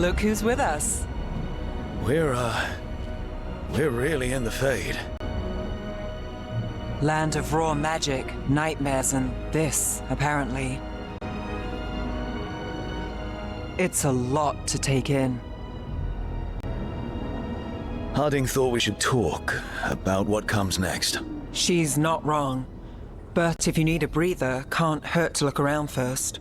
Look who's with us. We're really in the Fade. Land of raw magic, nightmares, and this, apparently. It's a lot to take in. Harding thought we should talk about what comes next. She's not wrong. But if you need a breather, can't hurt to look around first.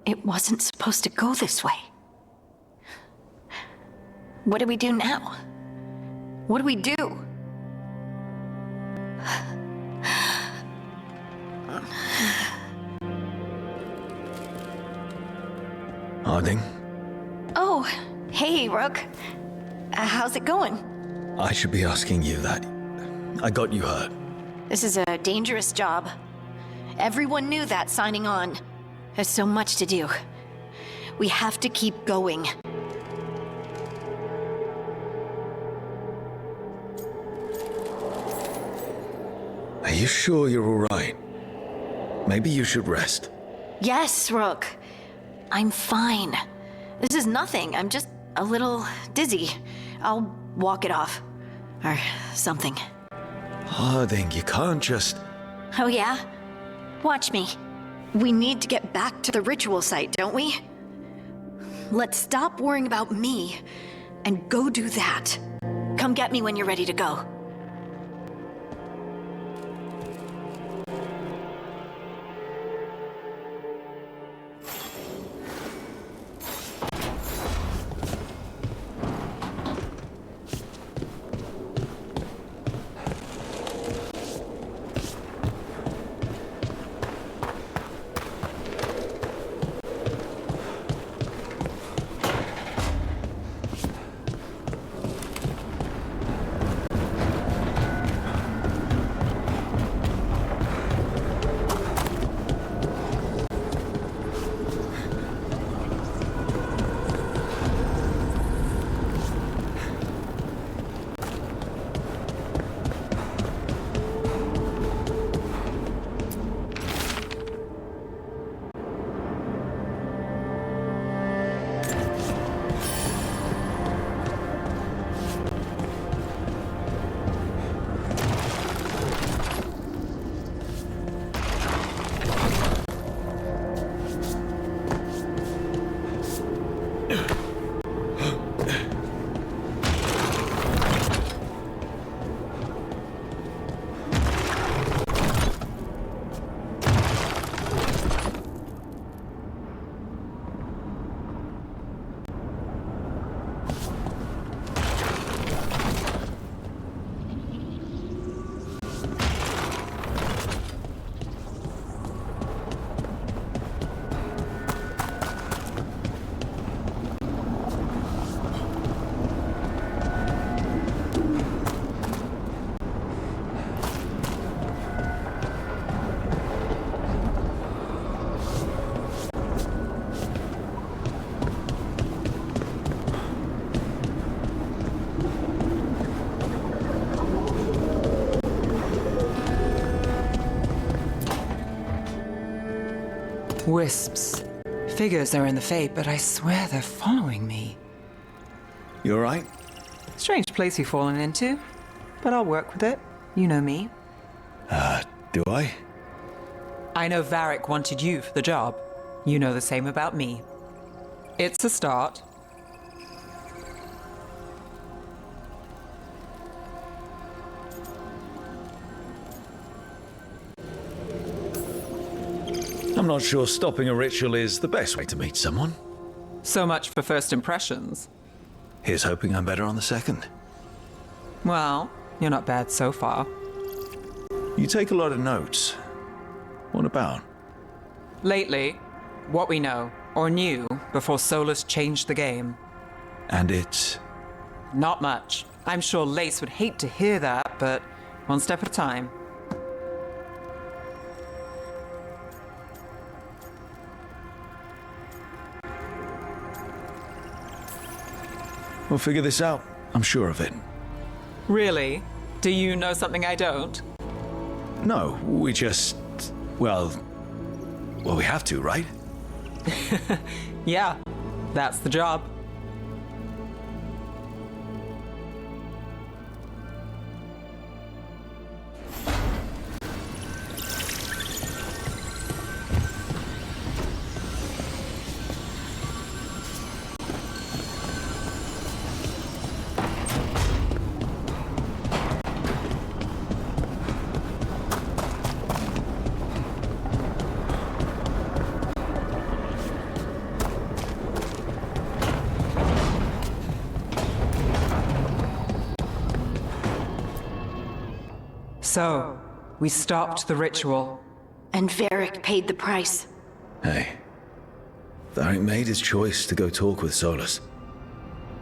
It wasn't supposed to go this way. What do we do now? What do we do? Harding? Oh, hey, Rook. How's it going? I should be asking you that. I got you hurt. This is a dangerous job. Everyone knew that signing on. There's so much to do. We have to keep going. Are you sure you're all right? Maybe you should rest. Yes, Rook. I'm fine. This is nothing. I'm just a little dizzy. I'll walk it off. Or something. Harding, you can't just... Oh yeah? Watch me. We need to get back to the ritual site, don't we? Let's stop worrying about me and go do that. Come get me when you're ready to go. Wisps. Figures are in the Fate, but I swear they're following me. You alright? Strange place you've fallen into, but I'll work with it. You know me. Do I? I know Varric wanted you for the job. You know the same about me. It's a start. I'm not sure stopping a ritual is the best way to meet someone. So much for first impressions. Here's hoping I'm better on the second. Well, you're not bad so far. You take a lot of notes. What about? Lately, what we know, or knew, before Solus changed the game. And it's... Not much. I'm sure Lace would hate to hear that, but one step at a time. We'll figure this out. I'm sure of it. Really? Do you know something I don't? No, we just... Well, we have to, right? Yeah, that's the job. So, we stopped the ritual. And Varric paid the price. Hey. Varric made his choice to go talk with Solus.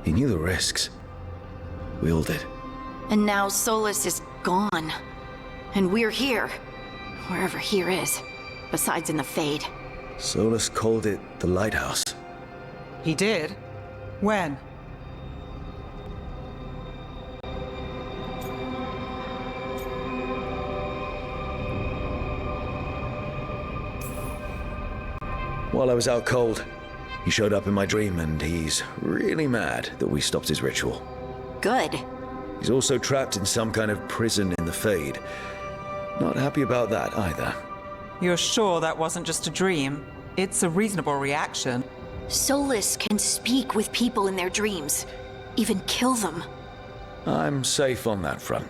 He knew the risks. We all did. And now Solus is gone. And we're here. Wherever here is. Besides in the Fade. Solus called it the Lighthouse. He did? When? While I was out cold, he showed up in my dream and he's really mad that we stopped his ritual. Good. He's also trapped in some kind of prison in the Fade. Not happy about that either. You're sure that wasn't just a dream? It's a reasonable reaction. Solus can speak with people in their dreams. Even kill them. I'm safe on that front.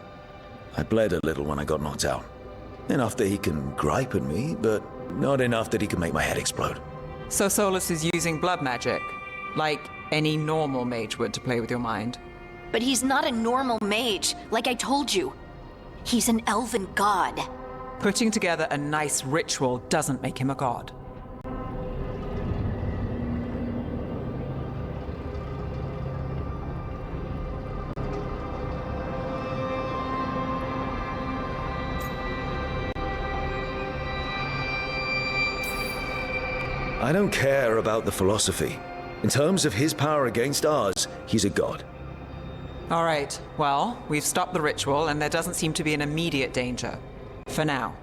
I bled a little when I got knocked out. Enough that he can gripe at me, but not enough that he can make my head explode. So Solus is using blood magic, like any normal mage would to play with your mind. But he's not a normal mage, like I told you. He's an elven god. Putting together a nice ritual doesn't make him a god. I don't care about the philosophy. In terms of his power against ours, he's a god. All right, well, we've stopped the ritual and there doesn't seem to be an immediate danger. For now.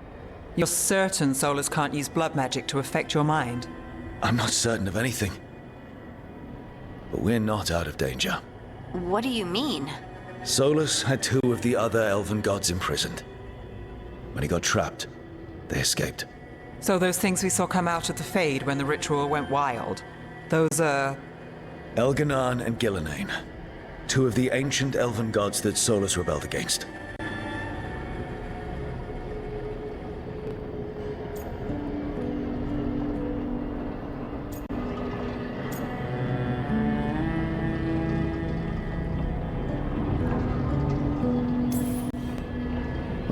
You're certain Solus can't use blood magic to affect your mind? I'm not certain of anything. But we're not out of danger. What do you mean? Solus had two of the other elven gods imprisoned. When he got trapped, they escaped. So those things we saw come out of the Fade when the ritual went wild, those Elganan and Gillenane. Two of the ancient elven gods that Solus rebelled against.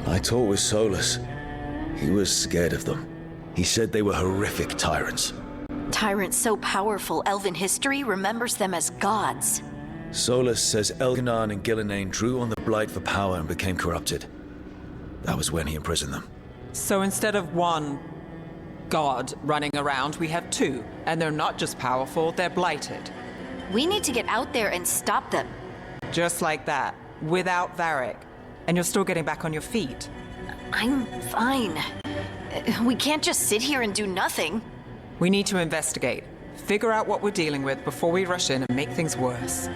When I talked with Solus, he was scared of them. He said they were horrific tyrants. Tyrants so powerful, elven history remembers them as gods. Solus says Elganan and Gillenane drew on the Blight for power and became corrupted. That was when he imprisoned them. So instead of one god running around, we have two. And they're not just powerful, they're blighted. We need to get out there and stop them. Just like that, without Varric. And you're still getting back on your feet. I'm fine. We can't just sit here and do nothing. We need to investigate. Figure out what we're dealing with before we rush in and make things worse.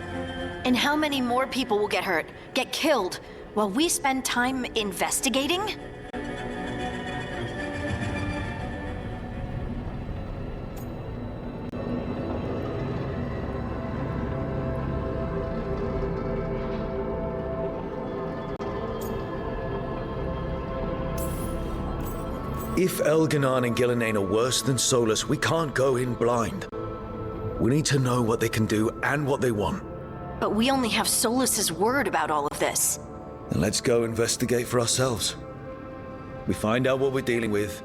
And how many more people will get hurt, get killed, while we spend time investigating? If Elganon and Gillenane are worse than Solus, we can't go in blind. We need to know what they can do and what they want. But we only have Solus's word about all of this. Then let's go investigate for ourselves. We find out what we're dealing with,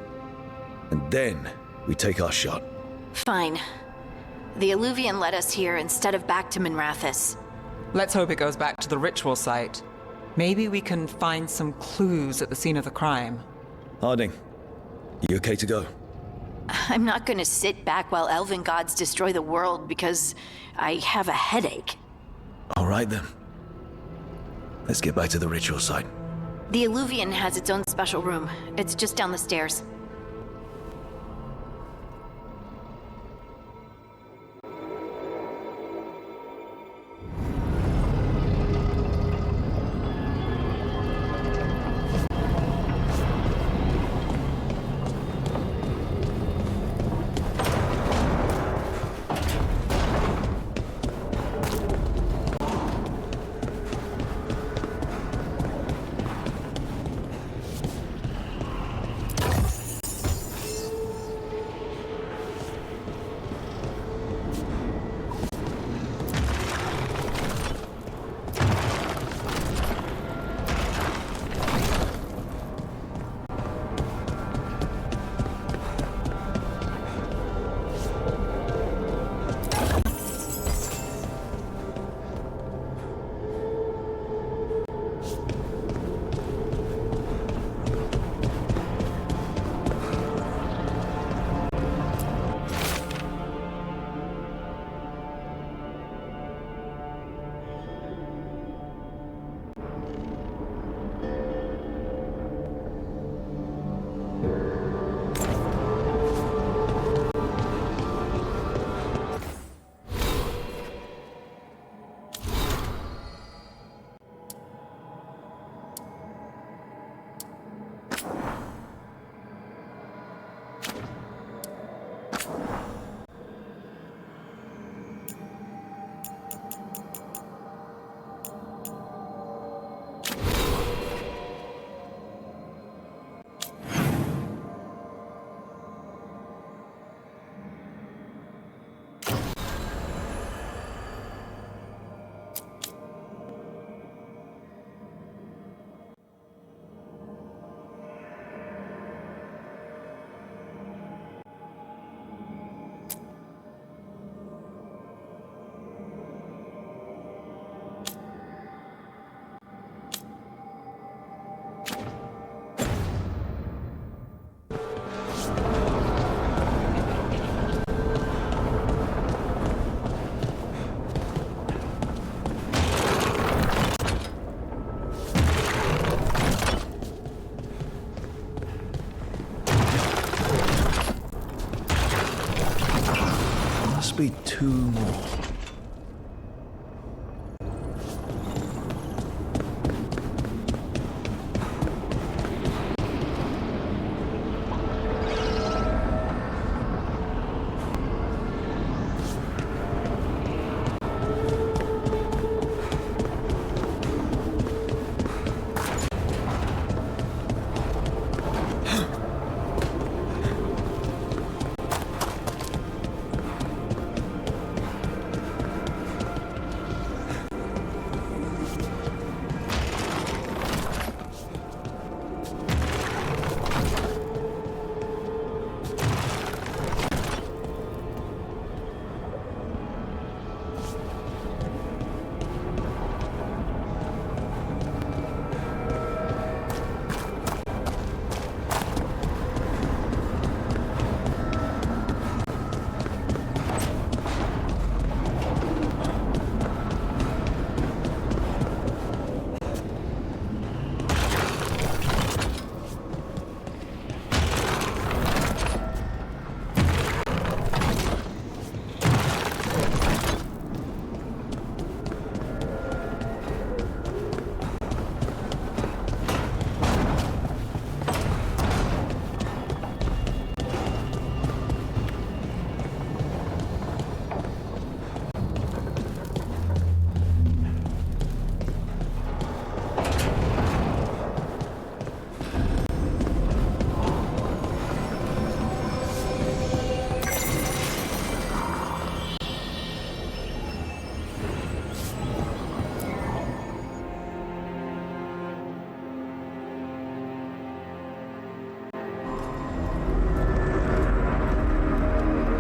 and then we take our shot. Fine. The Illuvian led us here instead of back to Minrathous. Let's hope it goes back to the ritual site. Maybe we can find some clues at the scene of the crime. Harding, you okay to go? I'm not gonna sit back while elven gods destroy the world because I have a headache. All right then. Let's get back to the ritual site. The Illuvian has its own special room. It's just down the stairs. Be two more.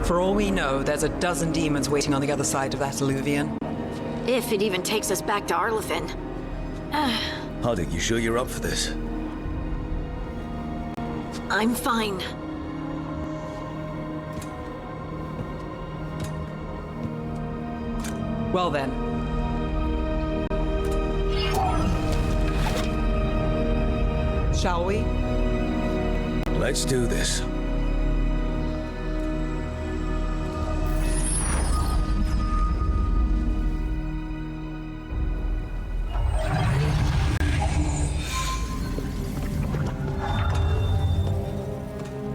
For all we know, there's a dozen demons waiting on the other side of that alluvion. If it even takes us back to Arlithin. Harding, you sure you're up for this? I'm fine. Well then. Shall we? Let's do this.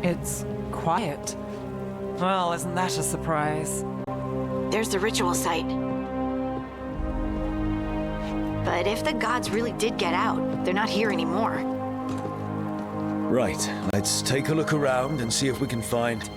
It's quiet. Well, isn't that a surprise? There's the ritual site. But if the gods really did get out, they're not here anymore. Right, let's take a look around and see if we can find...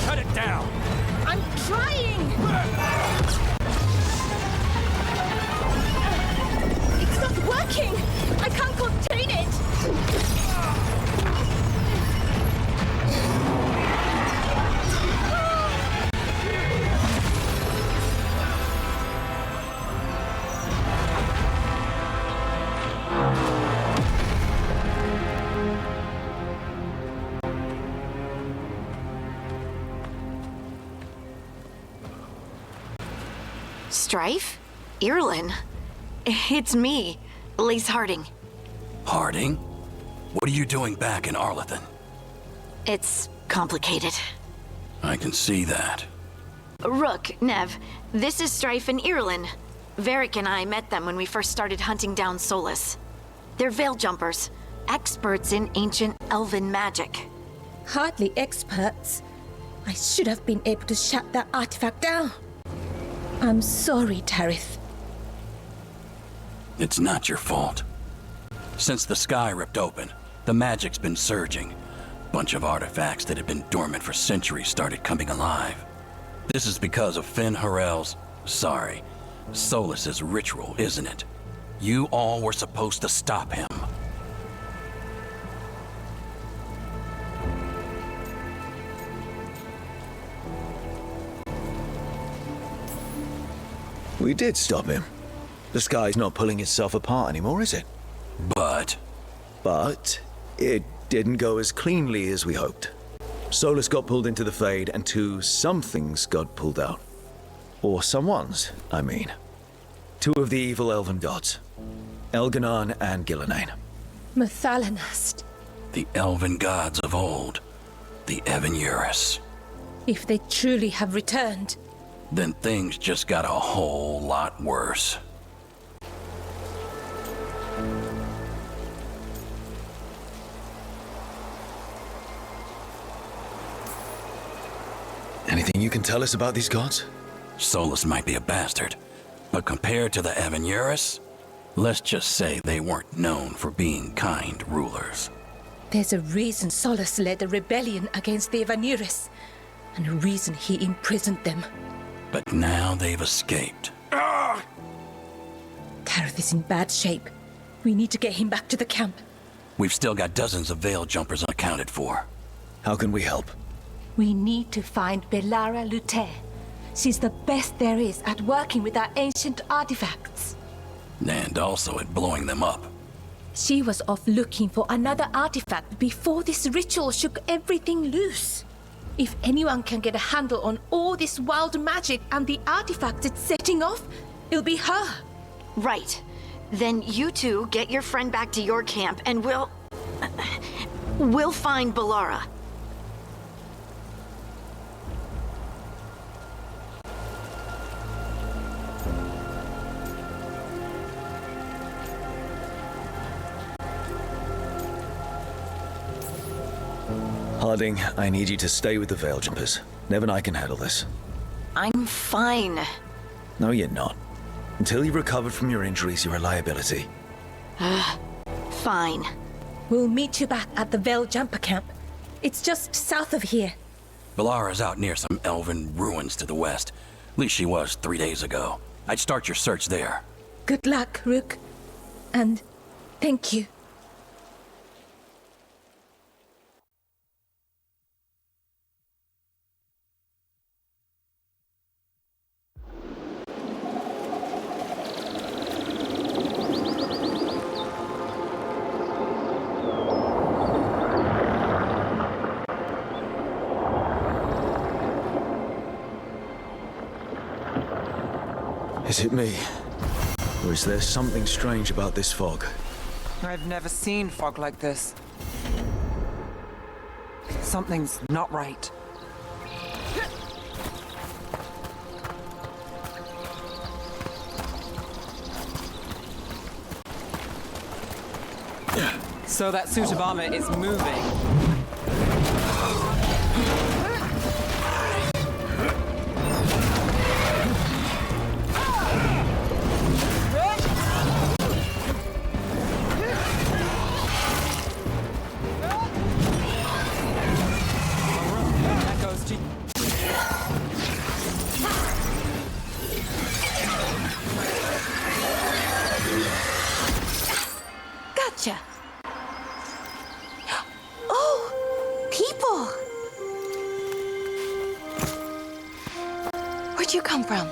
Cut it down! I'm trying! It's not working! I can't contain it! Strife? Irlin? It's me, Lace Harding. Harding? What are you doing back in Arlithin? It's complicated. I can see that. Rook, Nev, this is Strife and Irlin. Varric and I met them when we first started hunting down Solus. They're veil jumpers, experts in ancient elven magic. Hardly experts. I should have been able to shut that artifact down. I'm sorry, Tarith. It's not your fault. Since the sky ripped open, the magic's been surging. Bunch of artifacts that had been dormant for centuries started coming alive. This is because of Finn Harel's... Solus's ritual, isn't it? You all were supposed to stop him. We did stop him. The sky's not pulling itself apart anymore, is it? But But it didn't go as cleanly as we hoped. Solus got pulled into the Fade, and two somethings got pulled out. Or someones, I mean. Two of the evil elven gods. Elganon and Gillenane. Mathalanast. the elven gods of old, the Evan-Eurus. If they truly have returned, Then things just got a whole lot worse. Anything you can tell us about these gods? Solus might be a bastard, but compared to the Evan-Eurus, let's just say they weren't known for being kind rulers. there's a reason Solus led a rebellion against the Evan-Eurus, and a reason he imprisoned them. But now they've escaped. Tareth is in bad shape. We need to get him back to the camp. We've still got dozens of veil jumpers unaccounted for. How can we help? We need to find Belara Lute. She's the best there is at working with our ancient artifacts. And also at blowing them up. She was off looking for another artifact before this ritual shook everything loose. If anyone can get a handle on all this wild magic and the artifacts it's setting off, it'll be her. Right. Then you two get your friend back to your camp and we'll find Belara. Harding, I need you to stay with the Veil Jumpers. Nev and I can handle this. I'm fine. No, you're not. Until you recovered from your injuries, you're a liability. Fine. We'll meet you back at the Vale jumper camp. It's just south of here. Valara's out near some elven ruins to the west. At least she was 3 days ago. I'd start your search there. Good luck, Rook. And thank you. Is it me? Or is there something strange about this fog? I've never seen fog like this. Something's not right. So that suit of armor is moving. Gotcha. Oh, people. Where'd you come from?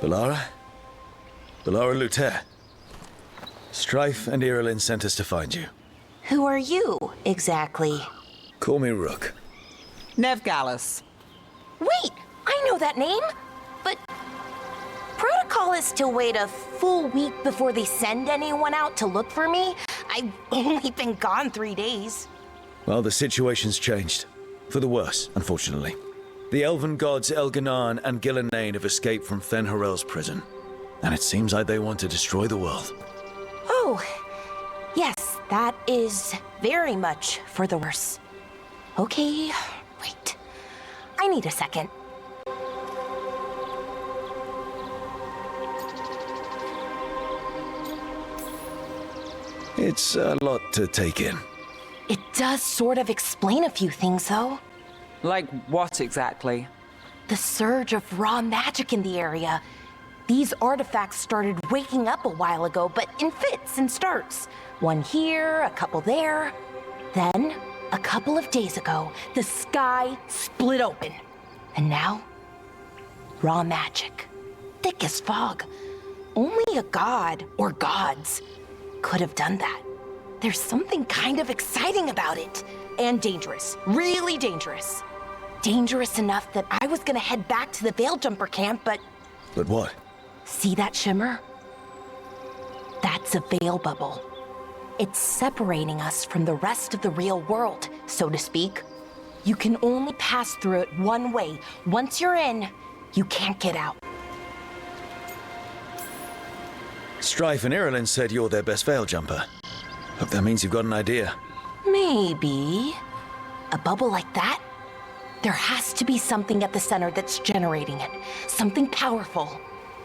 Valara? Valara Luther. Strife and Irilyn sent us to find you. Who are you, exactly? Call me Rook. Nev Gallus. Wait, I know that name! But protocol is to wait a full week before they send anyone out to look for me. I've only been gone 3 days. Well, the situation's changed. For the worse, unfortunately. The elven gods Elganan and Gillenane have escaped from Fen'Harel's prison. And it seems like they want to destroy the world. Oh, yes, that is very much for the worse. Okay, wait. I need a second. It's a lot to take in. It does sort of explain a few things, though. Like what exactly? The surge of raw magic in the area. These artifacts started waking up a while ago, but in fits and starts. One here, a couple there. Then, a couple of days ago, the sky split open. And now, raw magic. Thick as fog. Only a god, or gods, could have done that. There's something kind of exciting about it. And dangerous. Really dangerous. Dangerous enough that I was gonna head back to the Veil Jumper camp, but... But what? See that shimmer? That's a veil bubble. It's separating us from the rest of the real world, so to speak. You can only pass through it one way. Once you're in, you can't get out. Strife and Irilyn said you're their best veil jumper. Hope that means you've got an idea. Maybe. A bubble like that? There has to be something at the center that's generating it. Something powerful.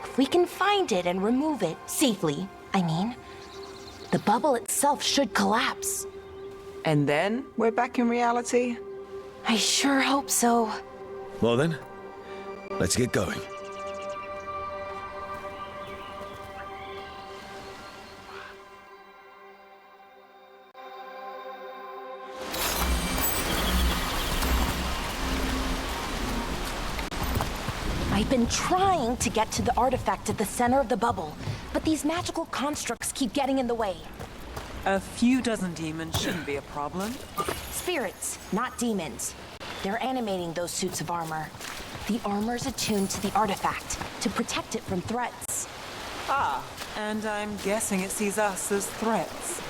If we can find it and remove it, safely, I mean, the bubble itself should collapse. And then we're back in reality? I sure hope so. Well then, let's get going. I've been trying to get to the artifact at the center of the bubble, but these magical constructs keep getting in the way. A few dozen demons shouldn't be a problem. Spirits, not demons. They're animating those suits of armor. The armor's attuned to the artifact to protect it from threats. Ah, and I'm guessing it sees us as threats.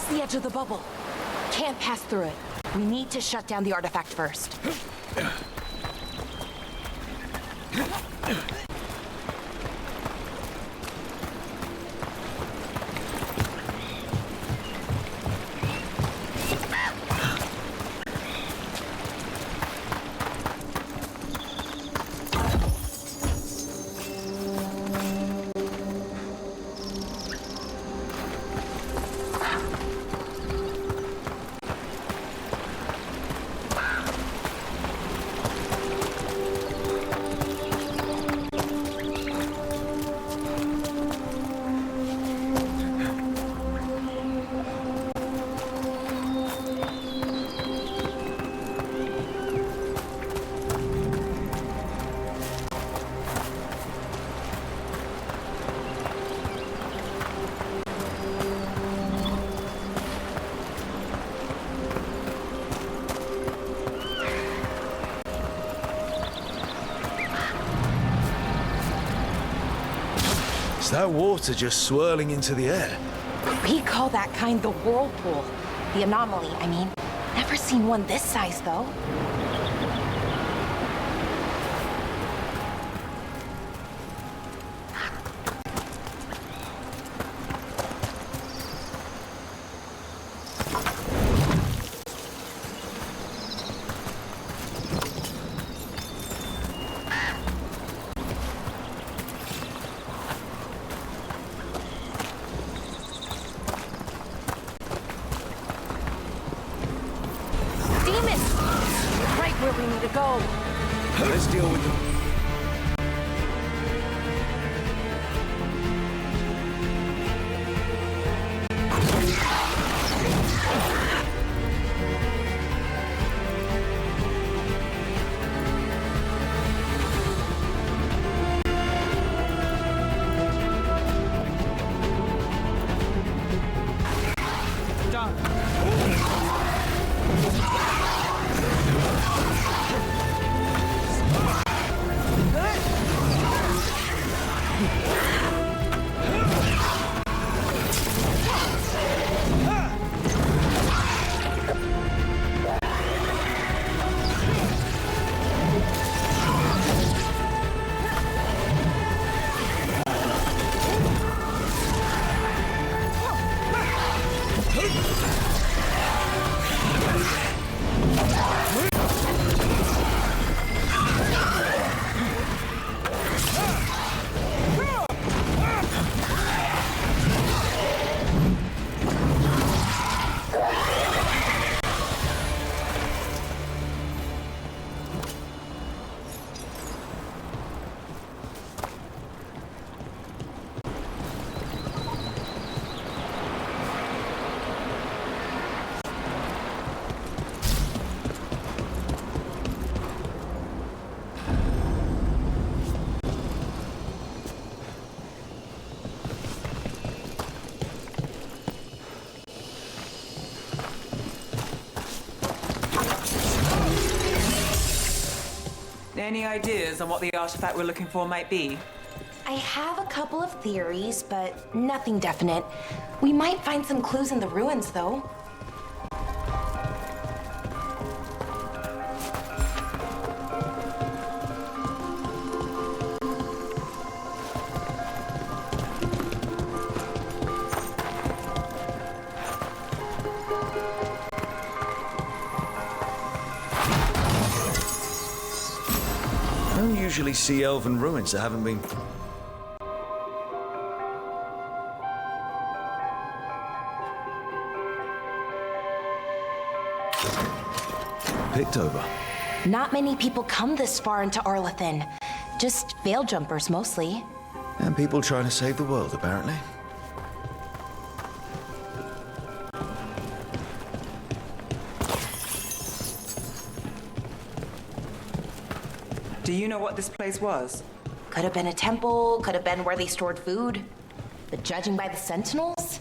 The edge of the bubble. Can't pass through it. We need to shut down the artifact first. Is that water just swirling into the air? We call that kind the whirlpool. The anomaly, I mean. Never seen one this size, though. Where we need to go. Let's deal with them. Any ideas on what the artifact we're looking for might be? I have a couple of theories, but nothing definite. We might find some clues in the ruins, though. I don't usually see elven ruins that haven't been... picked over. Not many people come this far into Arlathan. Just veil jumpers, mostly. And people trying to save the world, apparently. Do you know what this place was? Could have been a temple, could have been where they stored food. But judging by the sentinels,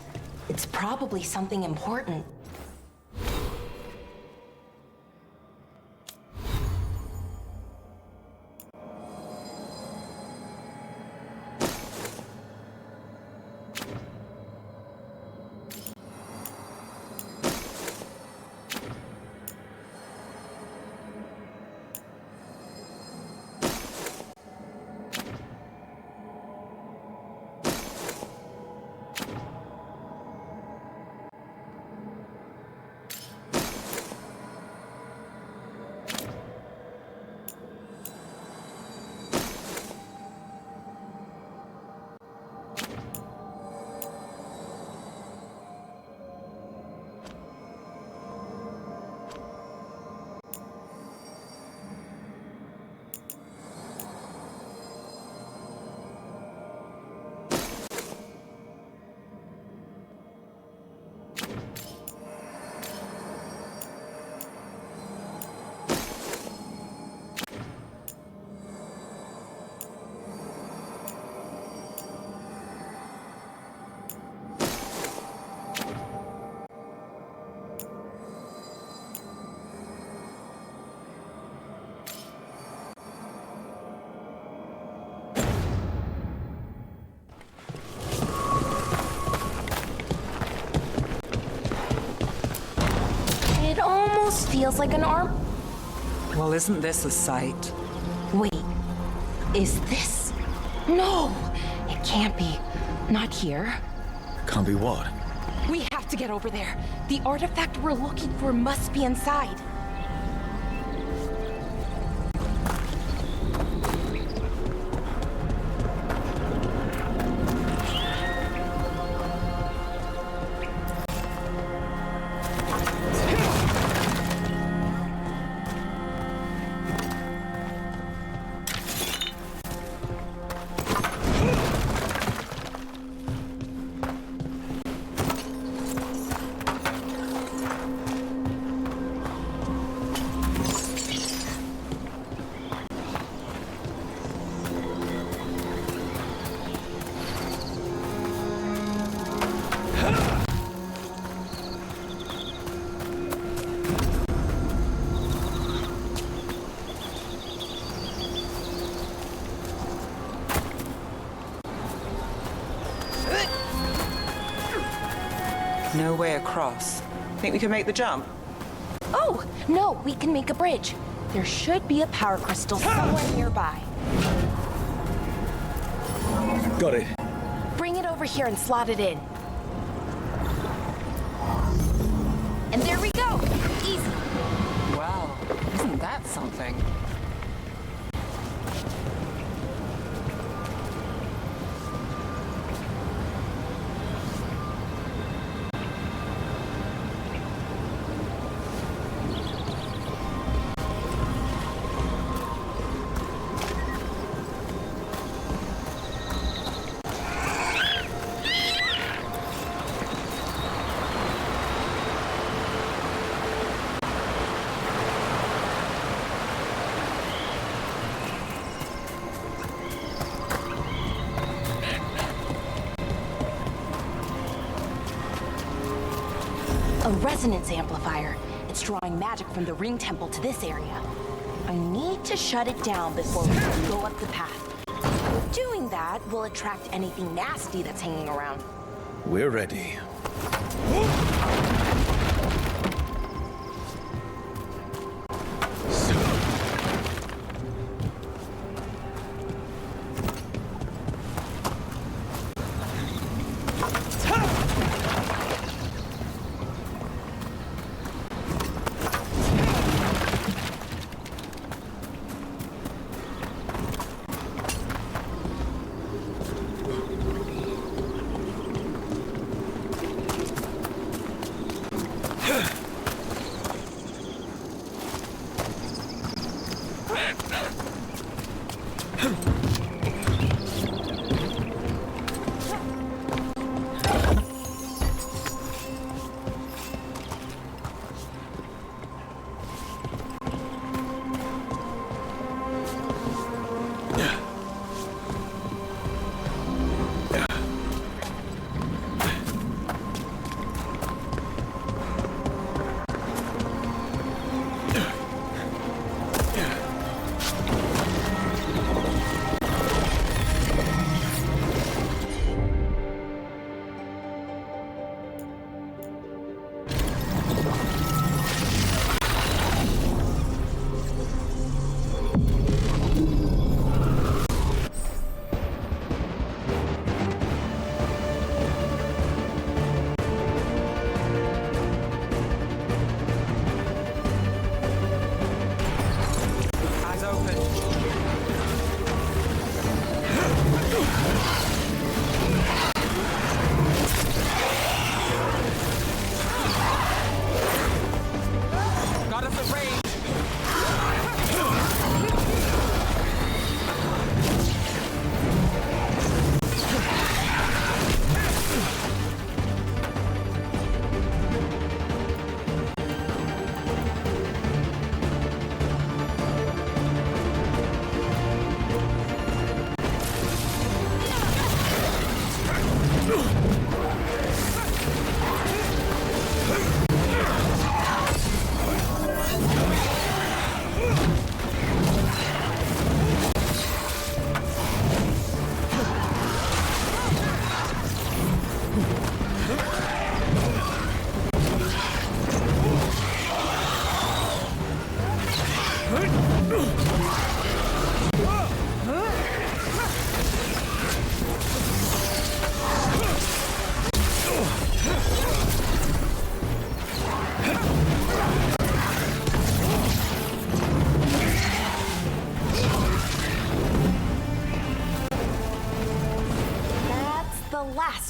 it's probably something important. It almost feels like an arm. Well, isn't this a sight? Wait, is this? No, it can't be. Not here. Can't be what? We have to get over there. The artifact we're looking for must be inside. No way across. Think we can make the jump? Oh, no, we can make a bridge. There should be a power crystal somewhere nearby. Got it. Bring it over here and slot it in. And there we go. Easy. Wow, isn't that something? A resonance amplifier. It's drawing magic from the ring temple to this area. I need to shut it down before we go up the path. Doing that will attract anything nasty that's hanging around. We're ready.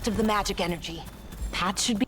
Of the magic energy. Path should be.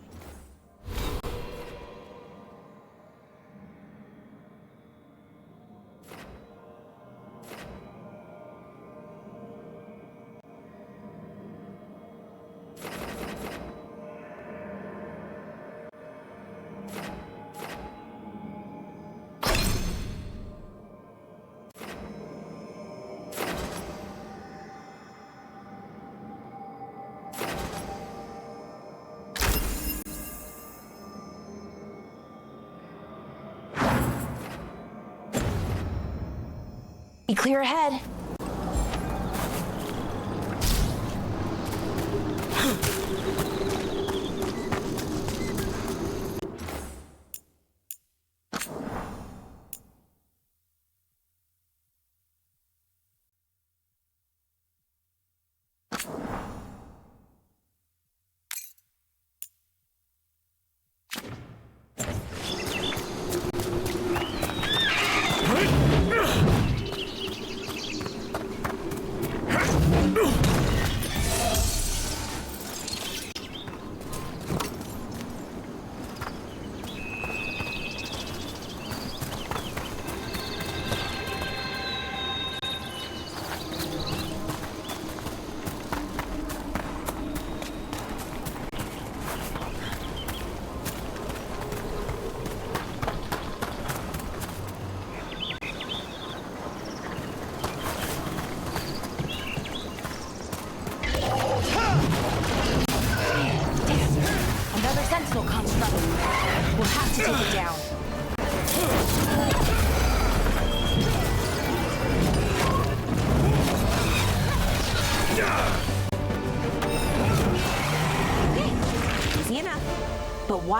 Be clear ahead.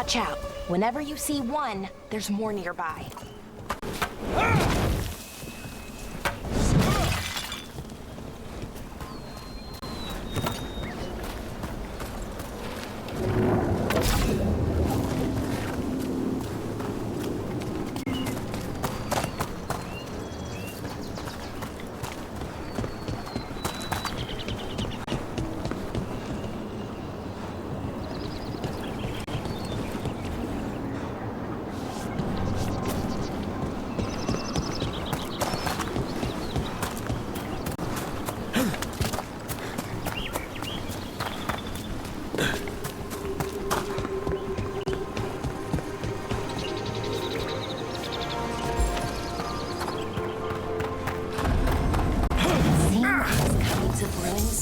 Watch out. Whenever you see one, there's more nearby.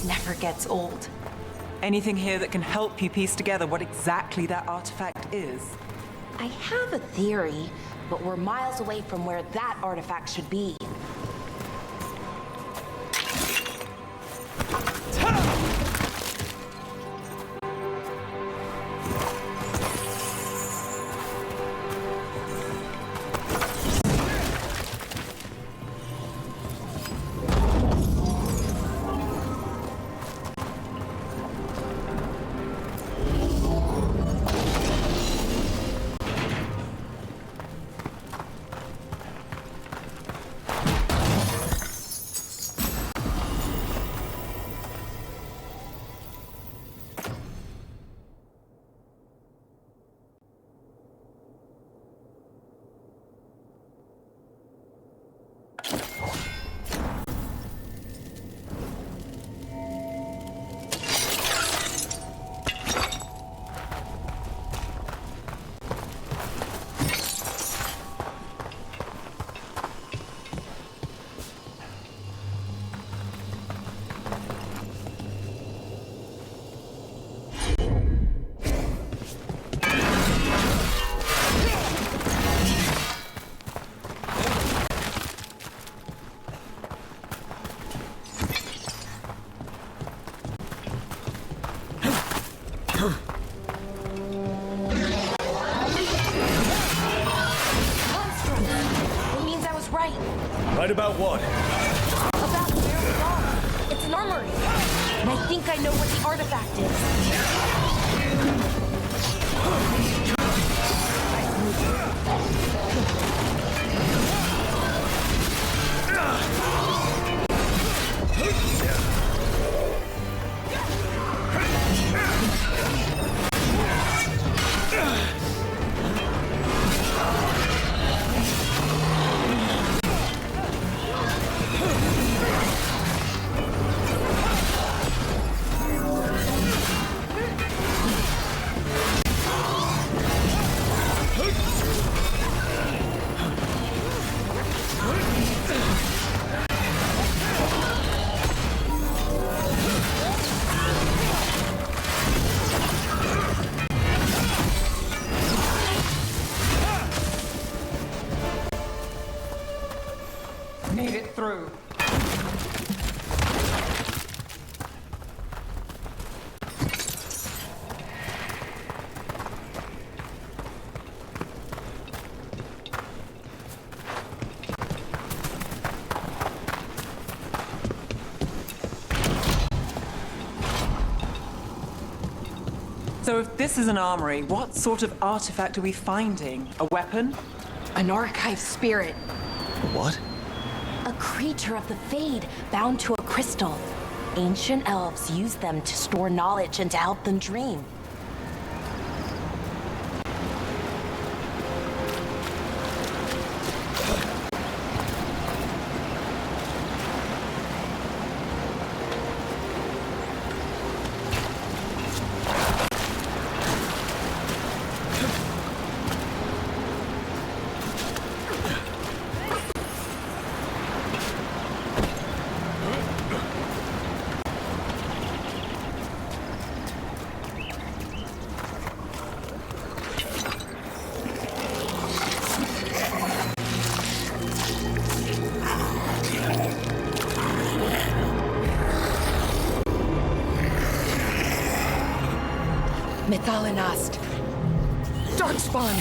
Never gets old. Anything here that can help you piece together what exactly that artifact is? I have a theory, but we're miles away from where that artifact should be. Right about what? About where we are. It's an armory. And I think I know what the artifact Made it through. So if this is an armory, what sort of artifact are we finding? A weapon? An archive spirit. What? A creature of the Fade, bound to a crystal. Ancient elves use them to store knowledge and to help them dream. Methalenast. Darkspawn!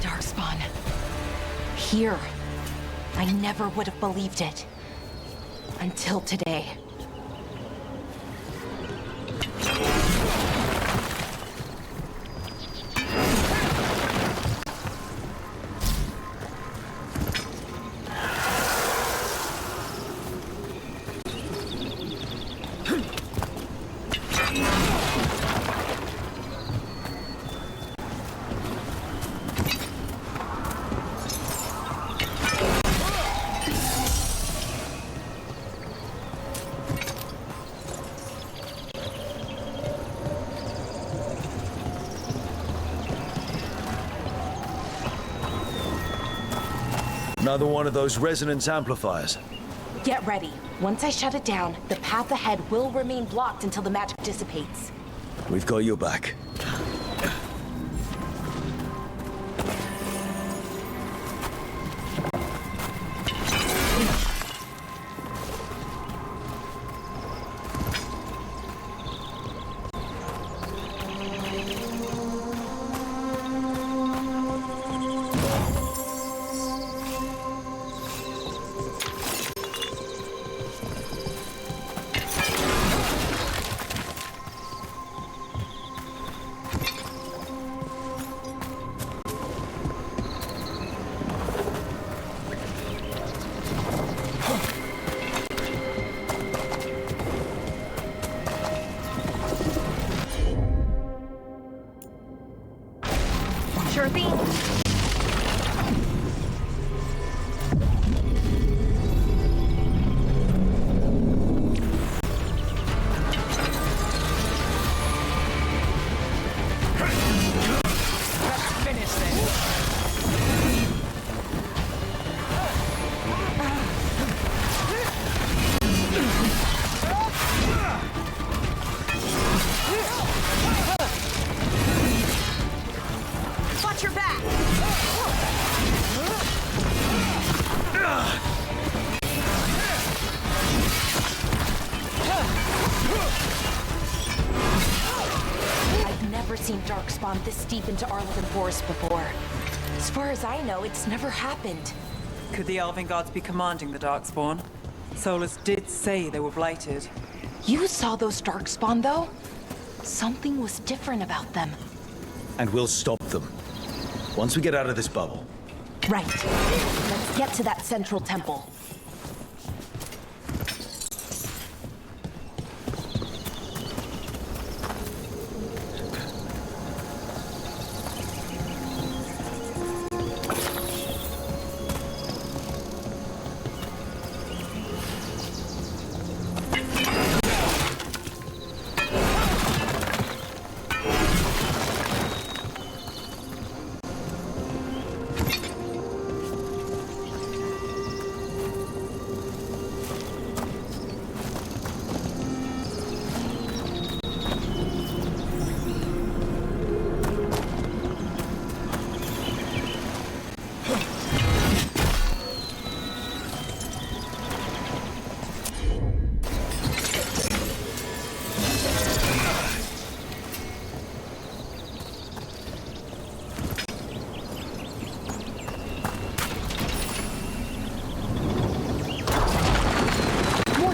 Darkspawn. Here. I never would have believed it. Until today. Another one of those resonance amplifiers. Get ready. Once I shut it down, the path ahead will remain blocked until the magic dissipates. We've got your back. Sure thing. Watch your back! I've never seen Darkspawn this deep into Arlequin Forest before. As far as I know, it's never happened. Could the Elven gods be commanding the Darkspawn? Solus did say they were blighted. You saw those Darkspawn, though? Something was different about them. And we'll stop them. Once we get out of this bubble. Right. Let's get to that central temple.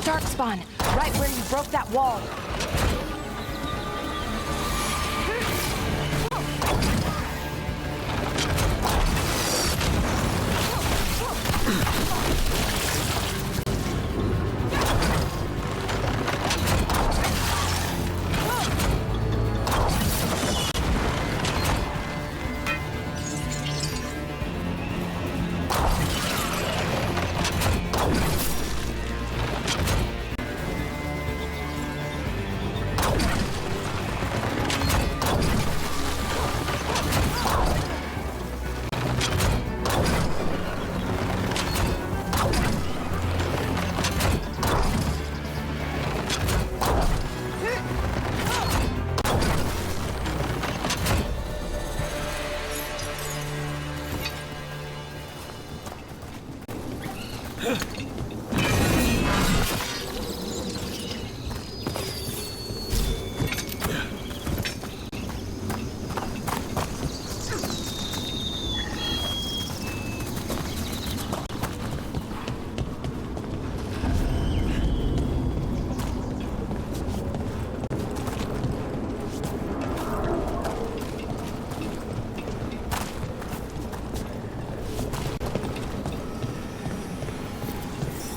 Darkspawn, right where you broke that wall.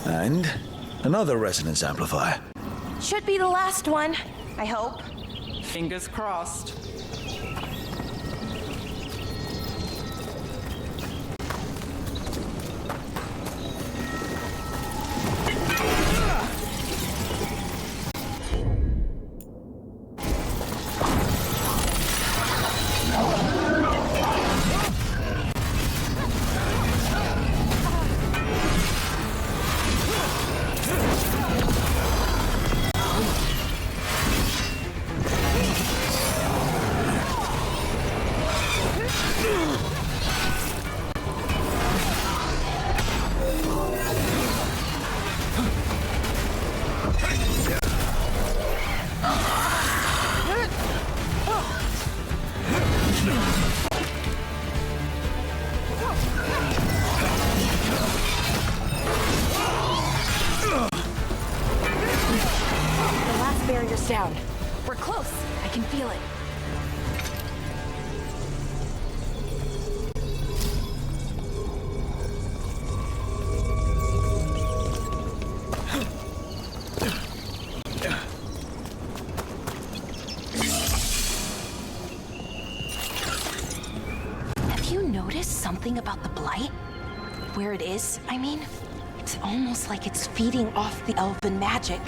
And another resonance amplifier. Should be the last one, I hope. Fingers crossed. Barrier's down. We're close. I can feel it. Have you noticed something about the blight? Where it is, I mean? It's almost like it's feeding off the elven magic.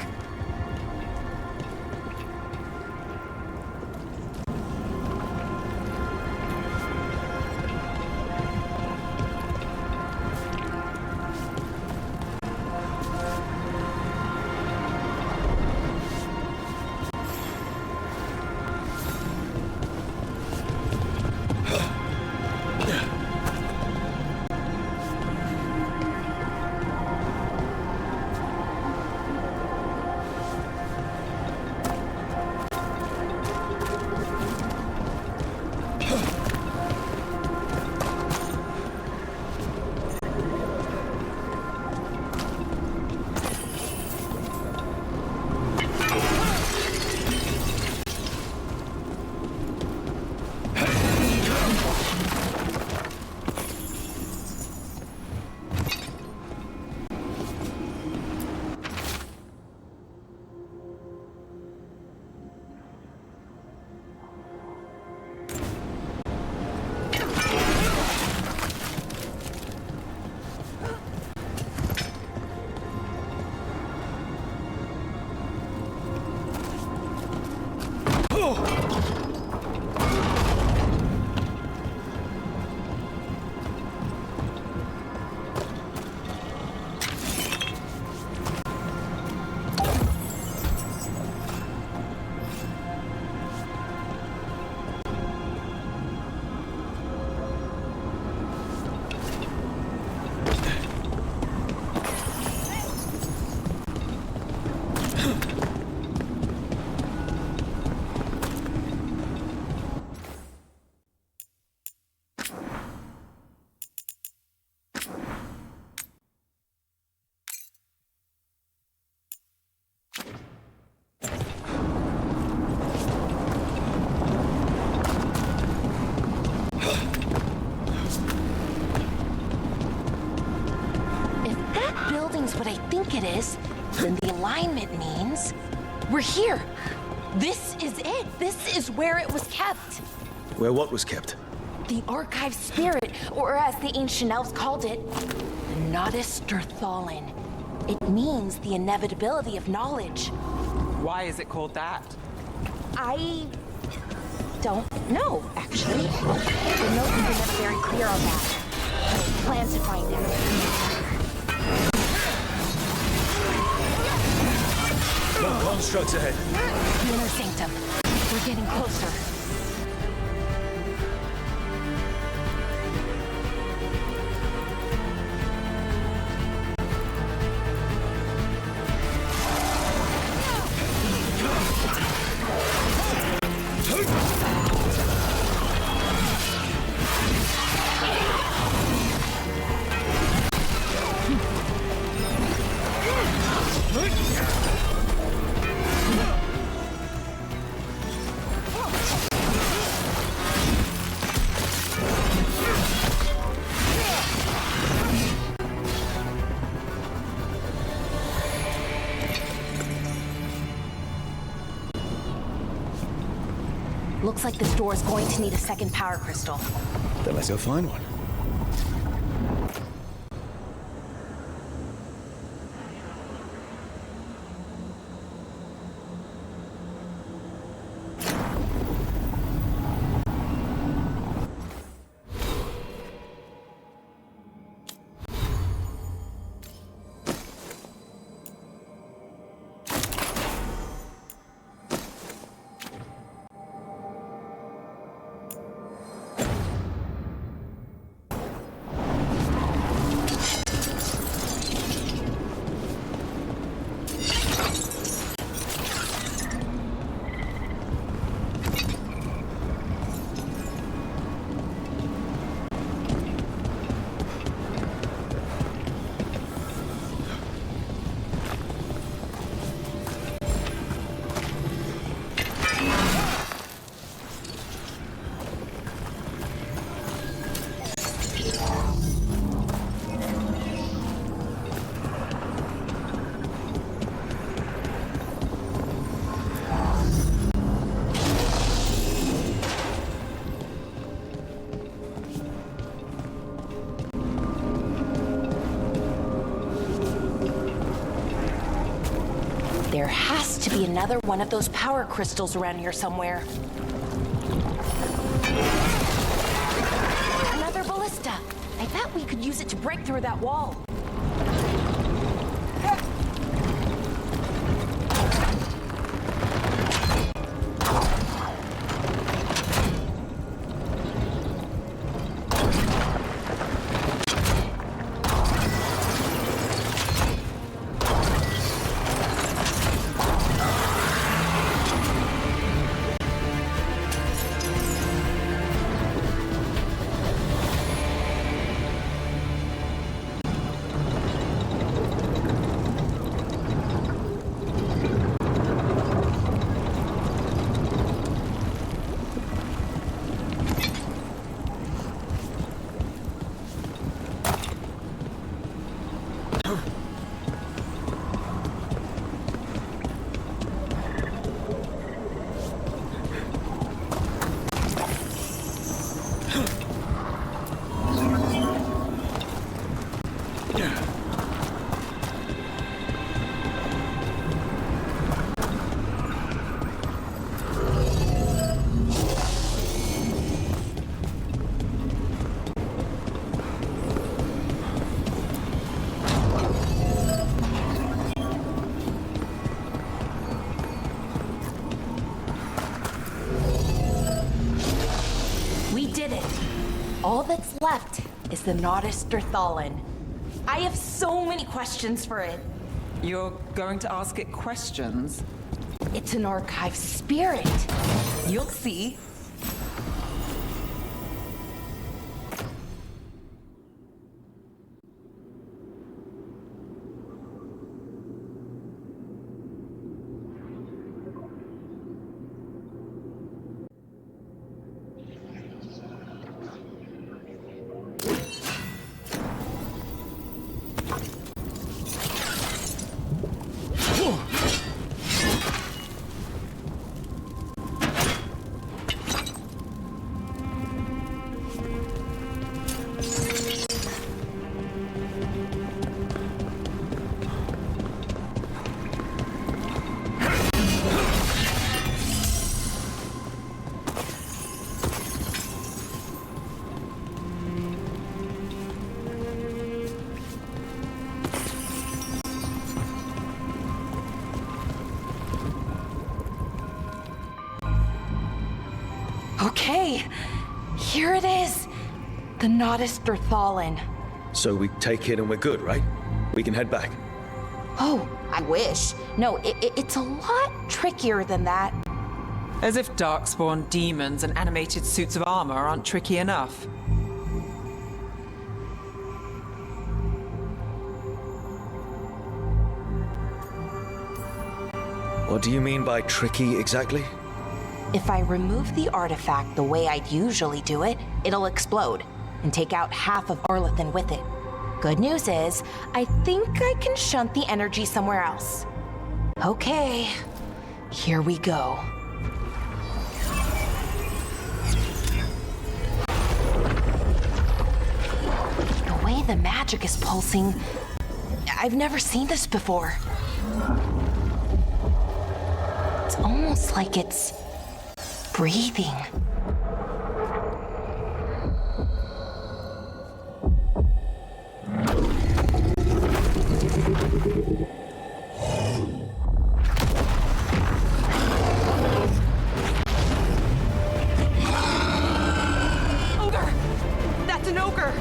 What I think it is, then the alignment means we're here. This is it. This is where it was kept. Where what was kept? The archive spirit, or as the ancient elves called it, the Nodus Derthalin. It means the inevitability of knowledge. Why is it called that? I don't know, actually. The notes were never very clear on that. I plan to find out. No constructs ahead. The inner sanctum. We're getting closer. Looks like this door is going to need a second power crystal. Then let's go find one. There has to be another one of those power crystals around here somewhere. Another ballista. I bet we could use it to break through that wall. All that's left is the Nodis-Derthalin. I have so many questions for it. You're going to ask it questions? It's an archive spirit. You'll see. Okay, here it is. The Nodis-Derthalin. So we take it and we're good, right? We can head back. Oh, I wish. No, it's a lot trickier than that. As if darkspawn demons and animated suits of armor aren't tricky enough. What do you mean by tricky exactly? If I remove the artifact the way I'd usually do it, it'll explode and take out half of Arlethan with it. Good news is, I think I can shunt the energy somewhere else. Okay, here we go. the magic is pulsing. I've never seen this before. It's almost like it's breathing. Ogre! That's an ogre!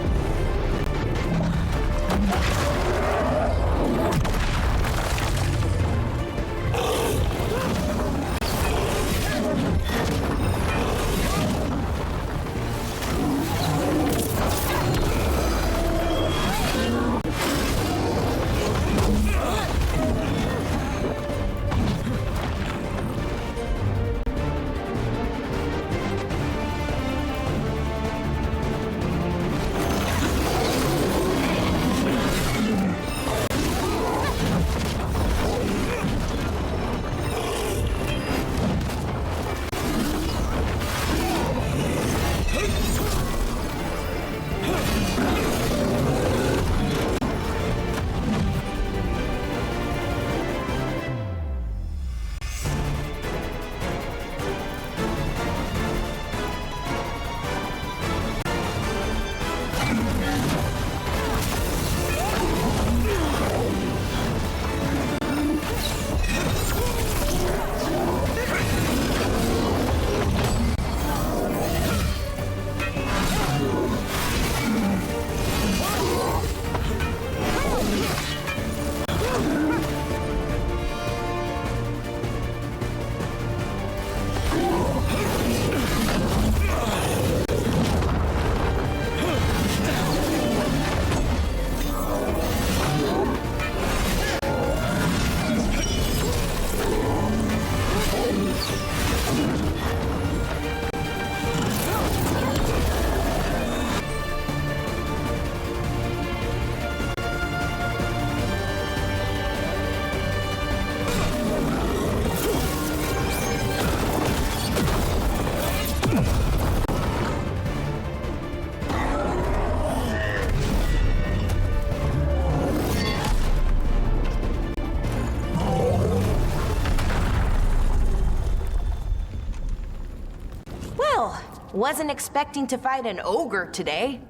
Wasn't expecting to fight an ogre today.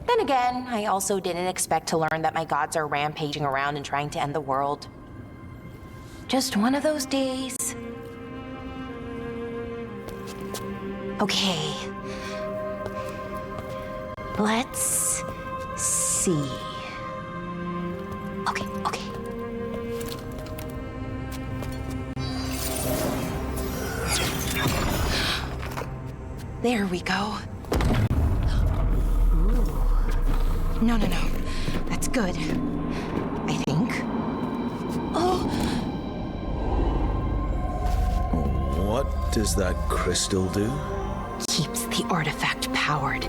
Then again, I also didn't expect to learn that my gods are rampaging around and trying to end the world. Just one of those days. Okay. Let's see. Okay. There we go. Ooh. No. That's good. I think. Oh! What does that crystal do? Keeps the artifact powered.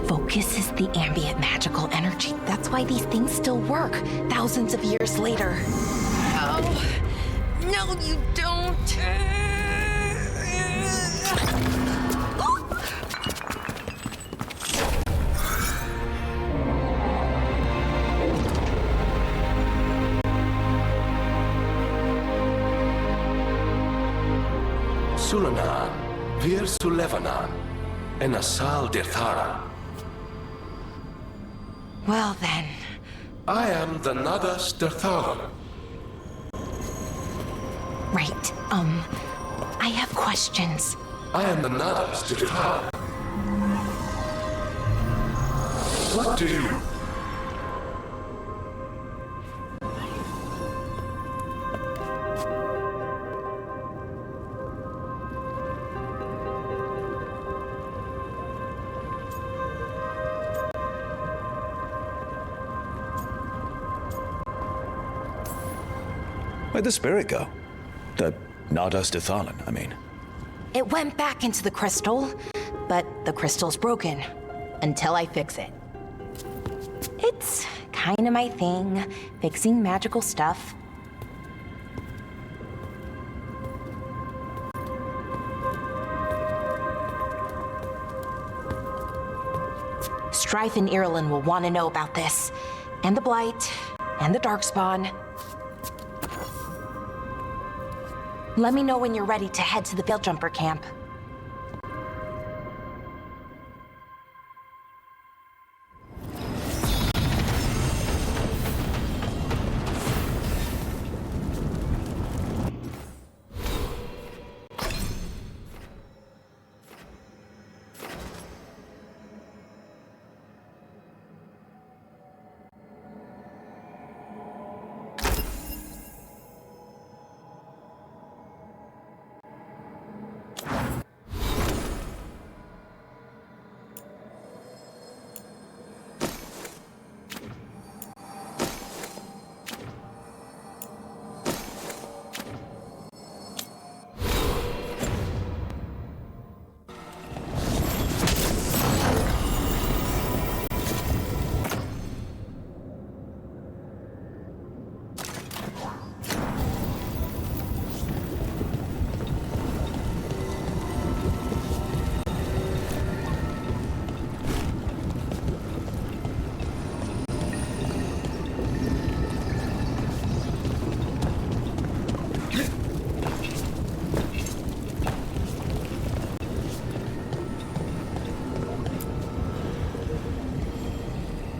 Focuses the ambient magical energy. That's why these things still work, thousands of years later. Oh! No, you don't! Sulanan, Vir Sulevanan, and Asal Dirthara. Well then. I am the Nadas Dirthara. Right, I have questions. I am the Nadas Dirthara. What do you... Where'd the spirit go? The Nadas Dithalan, I mean. It went back into the crystal, but the crystal's broken. Until I fix it. It's kind of my thing, fixing magical stuff. Strife and Irulan will want to know about this. And the Blight, and the Darkspawn. Let me know when you're ready to head to the Veilgjumper camp.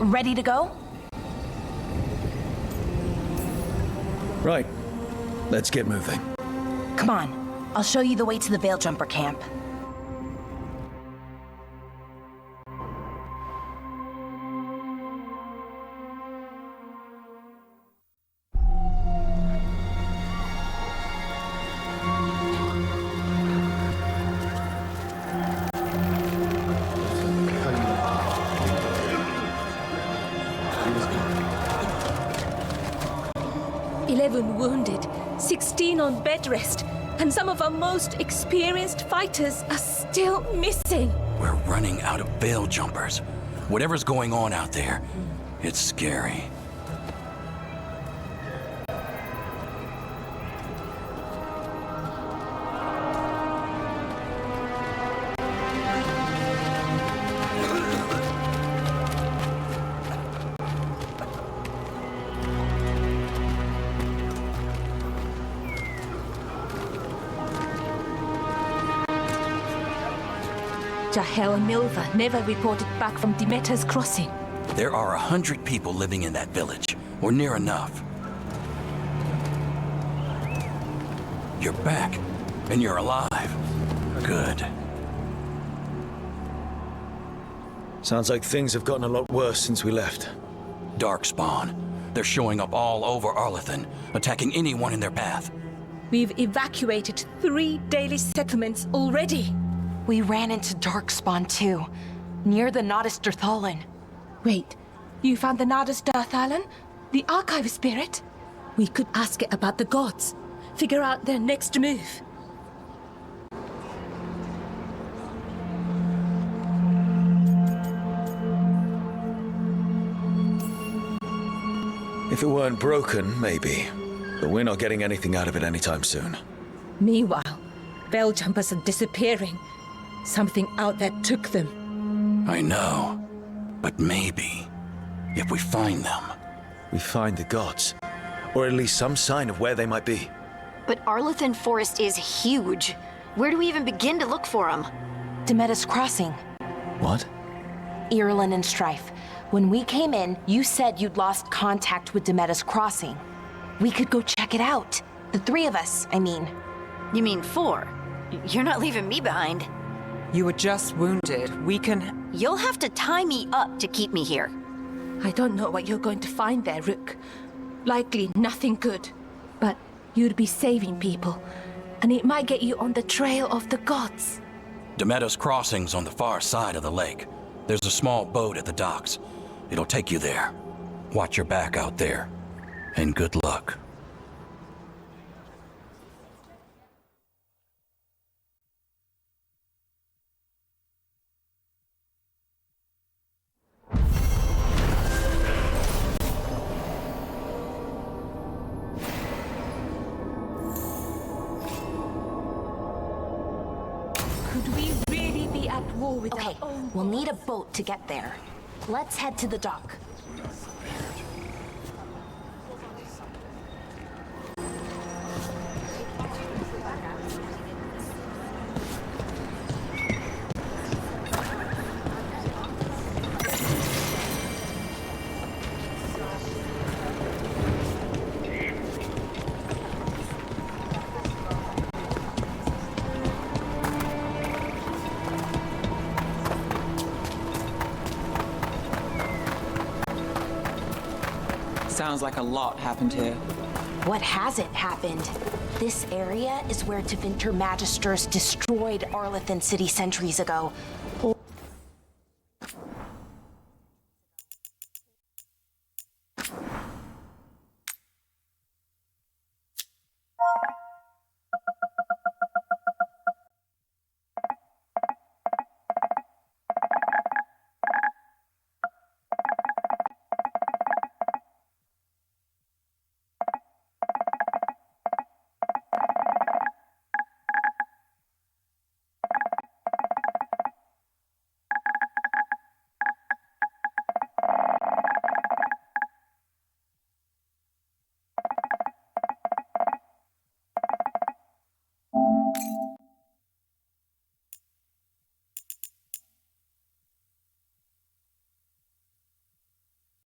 Ready to go? Right. Let's get moving. Come on, I'll show you the way to the Veilgjumper camp. Wounded, 16 on bed rest, and some of our most experienced fighters are still missing. We're running out of Veiljumpers. Whatever's going on out there, it's scary. Jahel and Milva never reported back from Demeter's crossing. There are 100 people living in that village, or near enough. You're back, and you're alive. Good. Sounds like things have gotten a lot worse since we left. Darkspawn. They're showing up all over Arlathan, attacking anyone in their path. We've evacuated 3 daily settlements already. We ran into Darkspawn too, near the Nodus Dirthalan. Wait, you found the Nodus Dirthalan? The archive spirit? We could ask it about the gods. Figure out their next move. If it weren't broken, maybe. But we're not getting anything out of it anytime soon. Meanwhile, Veiljumpers are disappearing. Something out there took them. I know. But maybe, if we find them... We find the gods. Or at least some sign of where they might be. But Arlathan Forest is huge. Where do we even begin to look for them? Demeter's crossing. What? Irulan and Strife. When we came in, you said you'd lost contact with Demeter's crossing. We could go check it out. The 3 of us, I mean. You mean 4? You're not leaving me behind. You were just wounded. We can... You'll have to tie me up to keep me here. I don't know what you're going to find there, Rook. Likely nothing good. But you'd be saving people, and it might get you on the trail of the gods. Demeter's crossing's on the far side of the lake. There's a small boat at the docks. It'll take you there. Watch your back out there. And good luck. Could we really be at war with Okay, our own we'll need a boat to get there. Let's head to the dock. Sounds like a lot happened here. What hasn't happened? This area is where Tevinter Magisters destroyed Arlethan City centuries ago.